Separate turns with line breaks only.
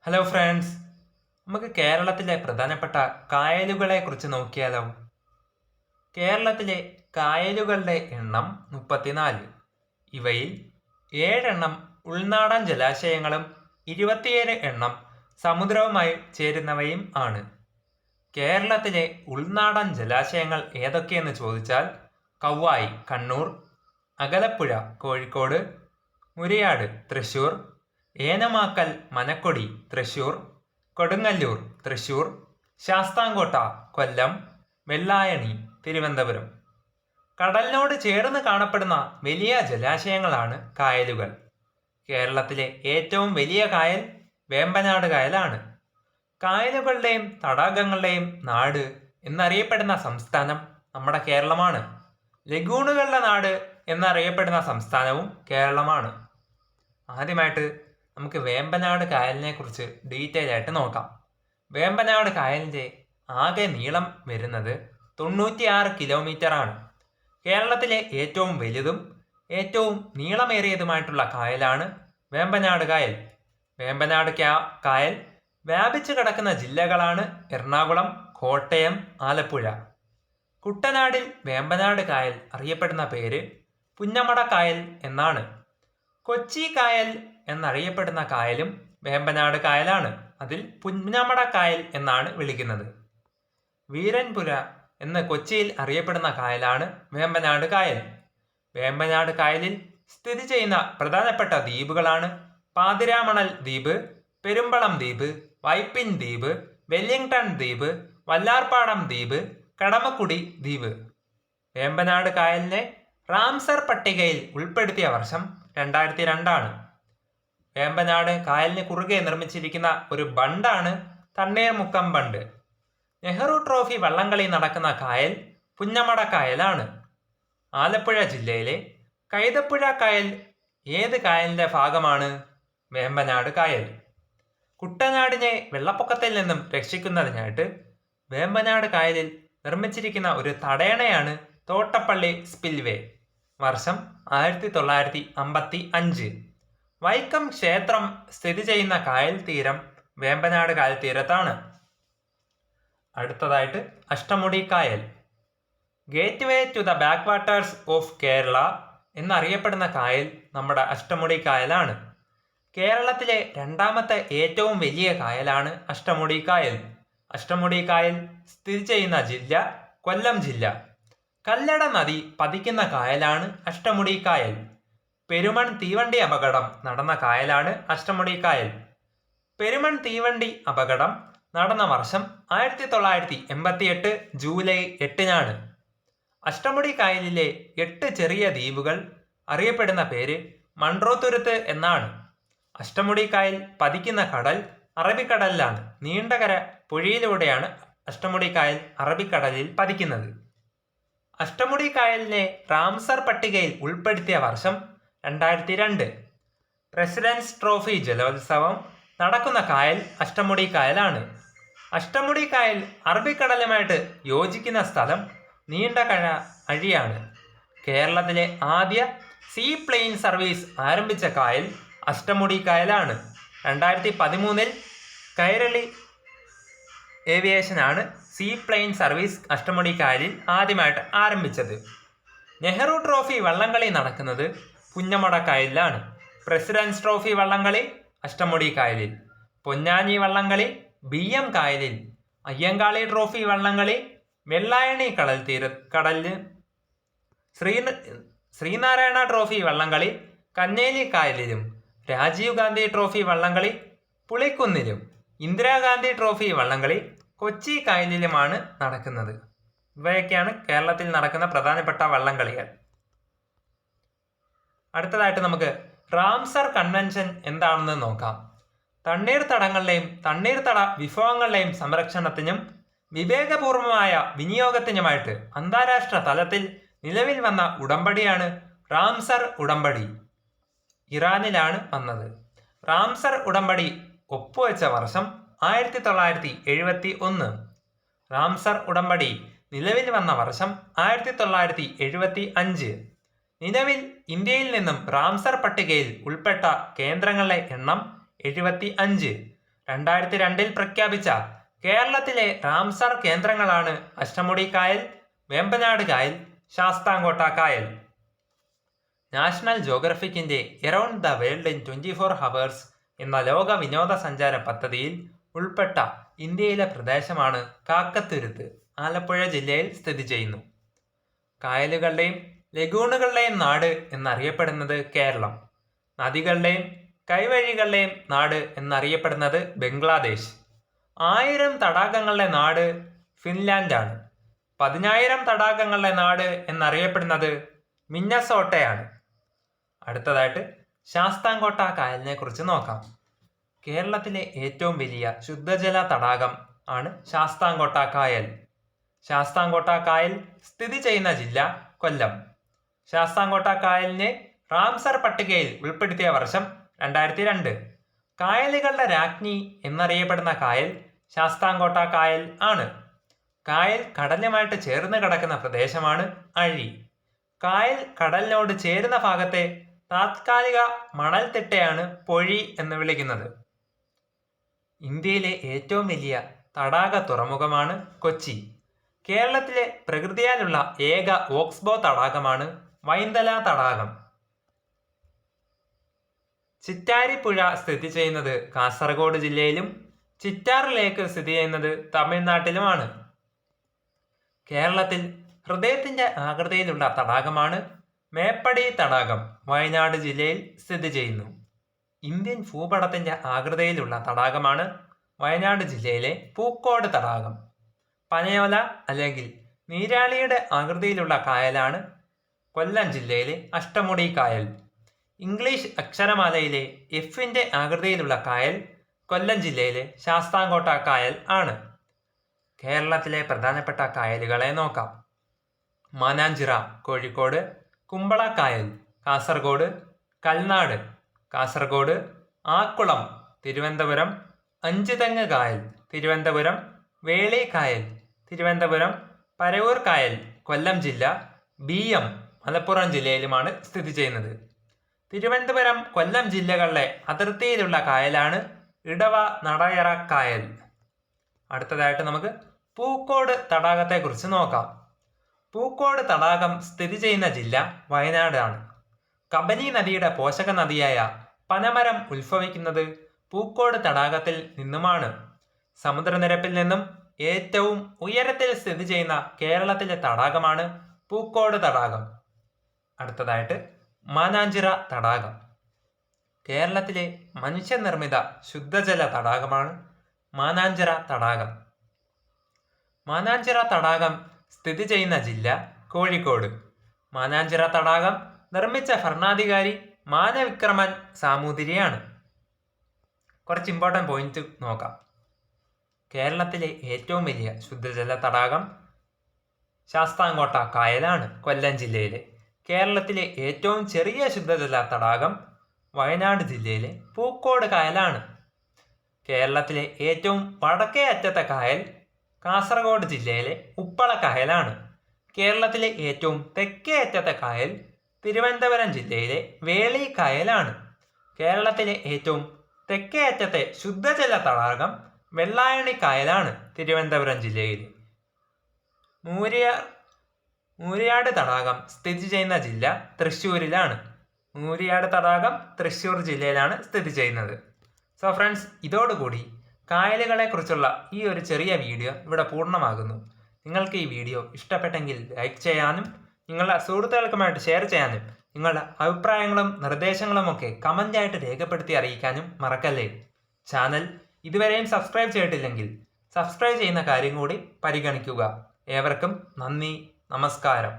Hello friends, നമുക്ക് കേരളത്തിലെ പ്രധാനപ്പെട്ട കായലുകളെ കുറിച്ച് നോക്കിയാലോ. കേരളത്തിലെ കായലുകളുടെ എണ്ണം 34. ഇവയിൽ 7 ഉൾനാടൻ ജലാശയങ്ങളും 27 എണ്ണം സമുദ്രവുമായി ചേരുന്നവയും ആണ്. കേരളത്തിലെ ഉൾനാടൻ ജലാശയങ്ങൾ ഏതൊക്കെയെന്ന് ചോദിച്ചാൽ കവ്വായി കണ്ണൂർ, അകലപ്പുഴ കോഴിക്കോട്, മുരിയാട് തൃശൂർ, ഏനമാക്കൽ മനക്കൊടി തൃശൂർ, കൊടുങ്ങല്ലൂർ തൃശൂർ, ശാസ്താംകോട്ട കൊല്ലം, വെള്ളായണി തിരുവനന്തപുരം. കടലിനോട് ചേർന്ന് കാണപ്പെടുന്ന വലിയ ജലാശയങ്ങളാണ് കായലുകൾ. കേരളത്തിലെ ഏറ്റവും വലിയ കായൽ വേമ്പനാട് കായലാണ്. കായലുകളുടെയും തടാകങ്ങളുടെയും നാട് എന്നറിയപ്പെടുന്ന സംസ്ഥാനം നമ്മുടെ കേരളമാണ്. ലഗൂണുകളുടെ നാട് എന്നറിയപ്പെടുന്ന സംസ്ഥാനവും കേരളമാണ്. ആദ്യമായിട്ട് നമുക്ക് വേമ്പനാട് കായലിനെ കുറിച്ച് ഡീറ്റെയിൽ ആയിട്ട് നോക്കാം. വേമ്പനാട് കായലിൻ്റെ ആകെ നീളം വരുന്നത് 96 കിലോമീറ്റർ ആണ്. കേരളത്തിലെ ഏറ്റവും വലുതും ഏറ്റവും നീളമേറിയതുമായിട്ടുള്ള കായലാണ് വേമ്പനാട് കായൽ. വേമ്പനാട് കായൽ വ്യാപിച്ചു കിടക്കുന്ന ജില്ലകളാണ് എറണാകുളം, കോട്ടയം, ആലപ്പുഴ. കുട്ടനാടിൽ വേമ്പനാട് കായൽ അറിയപ്പെടുന്ന പേര് പുന്നമട കായൽ എന്നാണ്. കൊച്ചി കായൽ എന്നറിയപ്പെടുന്ന കായലും വേമ്പനാട് കായലാണ്. അതിൽ പുന്നമട കായൽ എന്നാണ് വിളിക്കുന്നത്. വീരൻപുര എന്ന് കൊച്ചിയിൽ അറിയപ്പെടുന്ന കായലാണ് വേമ്പനാട് കായൽ. വേമ്പനാട് കായലിൽ സ്ഥിതി ചെയ്യുന്ന പ്രധാനപ്പെട്ട ദ്വീപുകളാണ് പാതിരാമണൽ ദ്വീപ്, പെരുമ്പളം ദ്വീപ്, വൈപ്പിൻ ദ്വീപ്, വെല്ലിംഗ്ടൺ ദ്വീപ്, വല്ലാർപാടം ദ്വീപ്, കടമക്കുടി ദ്വീപ്. വേമ്പനാട് കായലിനെ റാംസർ പട്ടികയിൽ ഉൾപ്പെടുത്തിയ വർഷം 2002 ആണ്. വേമ്പനാട് കായലിന് കുറുകെ നിർമ്മിച്ചിരിക്കുന്ന ഒരു ബണ്ടാണ് തണ്ണീർമുക്കം ബണ്ട്. നെഹ്റു ട്രോഫി വള്ളംകളി നടക്കുന്ന കായൽ പുന്നമട കായലാണ്. ആലപ്പുഴ ജില്ലയിലെ കൈതപ്പുഴ കായൽ ഏത് കായലിൻ്റെ ഭാഗമാണ്? വേമ്പനാട് കായൽ. കുട്ടനാടിനെ വെള്ളപ്പൊക്കത്തിൽ നിന്നും രക്ഷിക്കുന്നതിനായിട്ട് വേമ്പനാട് കായലിൽ നിർമ്മിച്ചിരിക്കുന്ന ഒരു തടയണയാണ് തോട്ടപ്പള്ളി സ്പിൽവേ. വർഷം 1955. വൈക്കം ക്ഷേത്രം സ്ഥിതി ചെയ്യുന്ന കായൽ തീരം വേമ്പനാട് കായൽ തീരത്താണ്. അടുത്തതായിട്ട് അഷ്ടമുടി കായൽ. Gateway to the backwaters of Kerala എന്നറിയപ്പെടുന്ന കായൽ നമ്മുടെ അഷ്ടമുടി കായലാണ്. കേരളത്തിലെ രണ്ടാമത്തെ ഏറ്റവും വലിയ കായലാണ് അഷ്ടമുടി കായൽ. അഷ്ടമുടി കായൽ സ്ഥിതി ചെയ്യുന്ന ജില്ല കൊല്ലം ജില്ല. കല്ലട നദി പതിക്കുന്ന കായലാണ് അഷ്ടമുടി കായൽ. പെരുമൺ തീവണ്ടി അപകടം നടന്ന കായലാണ് അഷ്ടമുടി കായൽ. പെരുമൺ തീവണ്ടി അപകടം നടന്ന വർഷം 1988 ജൂലൈ 8-നാണ്. അഷ്ടമുടി കായലിലെ 8 ചെറിയ ദ്വീപുകൾ അറിയപ്പെടുന്ന പേര് മൺട്രോത്തുരുത്ത് എന്നാണ്. അഷ്ടമുടി കായൽ പതിക്കുന്ന കടൽ അറബിക്കടലിലാണ്. നീണ്ടകര പുഴയിലൂടെയാണ് അഷ്ടമുടി കായൽ അറബിക്കടലിൽ പതിക്കുന്നത്. അഷ്ടമുടി കായലിനെ റാംസർ പട്ടികയിൽ ഉൾപ്പെടുത്തിയ വർഷം 2002. പ്രസിഡൻസ് ട്രോഫി ജലോത്സവം നടക്കുന്ന കായൽ അഷ്ടമുടി കായലാണ്. അഷ്ടമുടി കായൽ അറബിക്കടലുമായിട്ട് യോജിക്കുന്ന സ്ഥലം നീണ്ടകര അഴിയാണ്. കേരളത്തിലെ ആദ്യ സീ പ്ലെയിൻ സർവീസ് ആരംഭിച്ച കായൽ അഷ്ടമുടി കായലാണ്. 2013 കൈരളി ഏവിയേഷനാണ് സീ പ്ലെയിൻ സർവീസ് അഷ്ടമുടി കായലിൽ ആദ്യമായിട്ട് ആരംഭിച്ചത്. നെഹ്റു ട്രോഫി വള്ളംകളി നടക്കുന്നത് പുന്നമട കായലിലാണ്. പ്രസിഡൻസ് ട്രോഫി വള്ളംകളി അഷ്ടമുടി കായലിൽ. പൊന്നാനി വള്ളംകളി BM കായലിൽ. അയ്യങ്കാളി ട്രോഫി വള്ളംകളി വെള്ളായണി കടലിൽ. ശ്രീനാരായണ ട്രോഫി വള്ളംകളി കന്നേലി കായലിലും. രാജീവ് ഗാന്ധി ട്രോഫി വള്ളംകളി പുളിക്കുന്നിലും. ഇന്ദിരാഗാന്ധി ട്രോഫി വള്ളംകളി കൊച്ചി കായലിലുമാണ് നടക്കുന്നത്. ഇവയൊക്കെയാണ് കേരളത്തിൽ നടക്കുന്ന പ്രധാനപ്പെട്ട വള്ളംകളികൾ. അടുത്തതായിട്ട് നമുക്ക് റാംസർ കൺവെൻഷൻ എന്താണെന്ന് നോക്കാം. തണ്ണീർത്തടങ്ങളുടെയും തണ്ണീർത്തട വിഭവങ്ങളുടെയും സംരക്ഷണത്തിനും വിവേകപൂർവമായ വിനിയോഗത്തിനുമായിട്ട് അന്താരാഷ്ട്ര തലത്തിൽ നിലവിൽ വന്ന ഉടമ്പടിയാണ് റാംസർ ഉടമ്പടി. ഇറാനിലാണ് വന്നത്. റാംസർ ഉടമ്പടി ഒപ്പുവെച്ച വർഷം 1971. റാംസർ ഉടമ്പടി നിലവിൽ വന്ന വർഷം 1975. നിലവിൽ ഇന്ത്യയിൽ നിന്നും റാംസർ പട്ടികയിൽ ഉൾപ്പെട്ട കേന്ദ്രങ്ങളുടെ എണ്ണം 75. 2002 പ്രഖ്യാപിച്ച കേരളത്തിലെ റാംസർ കേന്ദ്രങ്ങളാണ് അഷ്ടമുടി കായൽ, വേമ്പനാട് കായൽ, ശാസ്താംകോട്ട കായൽ. നാഷണൽ ജോഗ്രഫിക്കിന്റെ around the world in 24 hours എന്ന ലോക വിനോദസഞ്ചാര പദ്ധതിയിൽ ഉൾപ്പെട്ട ഇന്ത്യയിലെ പ്രദേശമാണ് കാക്കത്തുരുത്ത്. ആലപ്പുഴ ജില്ലയിൽ സ്ഥിതി ചെയ്യുന്നു. കായലുകളുടെയും ലഗൂണുകളുടെയും നാട് എന്നറിയപ്പെടുന്നത് കേരളം. നദികളുടെയും കൈവഴികളുടെയും നാട് എന്നറിയപ്പെടുന്നത് ബംഗ്ലാദേശ്. 1000 തടാകങ്ങളുടെ നാട് ഫിൻലാൻഡാണ്. 10,000 തടാകങ്ങളുടെ നാട് എന്നറിയപ്പെടുന്നത് മിന്നസോട്ടയാണ്. അടുത്തതായിട്ട് ശാസ്താംകോട്ട കായലിനെ കുറിച്ച് നോക്കാം. കേരളത്തിലെ ഏറ്റവും വലിയ ശുദ്ധജല തടാകം ആണ് ശാസ്താംകോട്ട കായൽ. ശാസ്താംകോട്ട കായൽ സ്ഥിതി ചെയ്യുന്ന ജില്ല കൊല്ലം. ശാസ്താംകോട്ട കായലിനെ റാംസർ പട്ടികയിൽ ഉൾപ്പെടുത്തിയ വർഷം 2002. കായലുകളുടെ രാജ്ഞി എന്നറിയപ്പെടുന്ന കായൽ ശാസ്താംകോട്ട കായൽ ആണ്. കായൽ കടലുമായിട്ട് ചേർന്ന് കിടക്കുന്ന പ്രദേശമാണ് അഴി. കായൽ കടലിനോട് ചേരുന്ന ഭാഗത്തെ താത്കാലിക മണൽത്തിട്ടയാണ് പൊഴി എന്ന് വിളിക്കുന്നത്. ഇന്ത്യയിലെ ഏറ്റവും വലിയ തടാക തുറമുഖമാണ് കൊച്ചി. കേരളത്തിലെ പ്രകൃതിയാലുള്ള ഏക ഓക്സ്ബോ തടാകമാണ് വൈന്തല തടാകം. ചിറ്റാരിപ്പുഴ സ്ഥിതി ചെയ്യുന്നത് കാസർഗോഡ് ജില്ലയിലും ചിറ്റാർ ലേക്ക് സ്ഥിതി ചെയ്യുന്നത് തമിഴ്നാട്ടിലുമാണ്. കേരളത്തിൽ ഹൃദയത്തിന്റെ ആകൃതിയിലുള്ള തടാകമാണ് മേപ്പടി തടാകം. വയനാട് ജില്ലയിൽ സ്ഥിതി ചെയ്യുന്നു. ഇന്ത്യൻ ഭൂപടത്തിന്റെ ആകൃതിയിലുള്ള തടാകമാണ് വയനാട് ജില്ലയിലെ പൂക്കോട് തടാകം. പനയോല അല്ലെങ്കിൽ നീരാളിയുടെ ആകൃതിയിലുള്ള കായലാണ് കൊല്ലം ജില്ലയിലെ അഷ്ടമുടി കായൽ. ഇംഗ്ലീഷ് അക്ഷരമാലയിലെ എഫിന്റെ ആകൃതിയിലുള്ള കായൽ കൊല്ലം ജില്ലയിലെ ശാസ്താംകോട്ട കായൽ ആണ്. കേരളത്തിലെ പ്രധാനപ്പെട്ട കായലുകളെ നോക്കാം. മാനാഞ്ചിറ കോഴിക്കോട്, കുമ്പളക്കായൽ കാസർഗോഡ്, കൽനാട് കാസർഗോഡ്, ആക്കുളം തിരുവനന്തപുരം, അഞ്ചുതെങ്ങ് കായൽ തിരുവനന്തപുരം, വേളി കായൽ തിരുവനന്തപുരം, പരവൂർ കായൽ കൊല്ലം ജില്ല, ബിയം മലപ്പുറം ജില്ലയിലുമാണ് സ്ഥിതി ചെയ്യുന്നത്. തിരുവനന്തപുരം, കൊല്ലം ജില്ലകളിലെ അതിർത്തിയിലുള്ള കായലാണ് ഇടവ നടയറ കായൽ. അടുത്തതായിട്ട് നമുക്ക് പൂക്കോട് തടാകത്തെക്കുറിച്ച് നോക്കാം. പൂക്കോട് തടാകം സ്ഥിതി ചെയ്യുന്ന ജില്ല വയനാടാണ്. കബനി നദിയുടെ പോഷക നദിയായ പനമരം ഉത്ഭവിക്കുന്നത് പൂക്കോട് തടാകത്തിൽ നിന്നുമാണ്. സമുദ്രനിരപ്പിൽ നിന്നും ഏറ്റവും ഉയരത്തിൽ സ്ഥിതി ചെയ്യുന്ന കേരളത്തിലെ തടാകമാണ് പൂക്കോട് തടാകം. അടുത്തതായിട്ട് മാനാഞ്ചിറ തടാകം. കേരളത്തിലെ മനുഷ്യനിർമ്മിത ശുദ്ധജല തടാകമാണ് മാനാഞ്ചിറ തടാകം. മാനാഞ്ചിറ തടാകം സ്ഥിതി ചെയ്യുന്ന ജില്ല കോഴിക്കോട്. മാനാഞ്ചിറ തടാകം നിർമ്മിച്ച ഭരണാധികാരി മാനവിക്രമൻ സാമൂതിരിയാണ്. കുറച്ച് ഇമ്പോർട്ടൻ്റ് പോയിന്റ് നോക്കാം. കേരളത്തിലെ ഏറ്റവും വലിയ ശുദ്ധജല തടാകം ശാസ്താംകോട്ട കായലാണ് കൊല്ലം ജില്ലയിലെ. കേരളത്തിലെ ഏറ്റവും ചെറിയ ശുദ്ധജല തടാകം വയനാട് ജില്ലയിലെ പൂക്കോട് കായലാണ്. കേരളത്തിലെ ഏറ്റവും വടക്കേ അറ്റത്തെ കായൽ കാസർഗോഡ് ജില്ലയിലെ ഉപ്പള കായലാണ്. കേരളത്തിലെ ഏറ്റവും തെക്കേ അറ്റത്തെ കായൽ തിരുവനന്തപുരം ജില്ലയിലെ വേളി കായലാണ്. കേരളത്തിലെ ഏറ്റവും തെക്കേ അറ്റത്തെ ശുദ്ധജല തടാകം വെള്ളായണി കായലാണ് തിരുവനന്തപുരം ജില്ലയിൽ. മൂരിയാട് തടാകം സ്ഥിതി ചെയ്യുന്ന ജില്ല തൃശ്ശൂരിലാണ്. മൂരിയാട് തടാകം തൃശ്ശൂർ ജില്ലയിലാണ് സ്ഥിതി ചെയ്യുന്നത്. സോ ഫ്രണ്ട്സ്, ഇതോടുകൂടി കായലുകളെ കുറിച്ചുള്ള ഈ ഒരു ചെറിയ വീഡിയോ ഇവിടെ പൂർണ്ണമാകുന്നു. നിങ്ങൾക്ക് ഈ വീഡിയോ ഇഷ്ടപ്പെട്ടെങ്കിൽ ലൈക്ക് ചെയ്യാനും നിങ്ങളുടെ സുഹൃത്തുക്കൾക്കുമായിട്ട് ഷെയർ ചെയ്യാനും നിങ്ങളുടെ അഭിപ്രായങ്ങളും നിർദ്ദേശങ്ങളും ഒക്കെ കമൻ്റായിട്ട് രേഖപ്പെടുത്തി അറിയിക്കാനും മറക്കല്ലേ. ചാനൽ ഇതുവരെയും സബ്സ്ക്രൈബ് ചെയ്തിട്ടില്ലെങ്കിൽ സബ്സ്ക്രൈബ് ചെയ്യുന്ന കാര്യം കൂടി പരിഗണിക്കുക. ഏവർക്കും നന്ദി, നമസ്കാരം.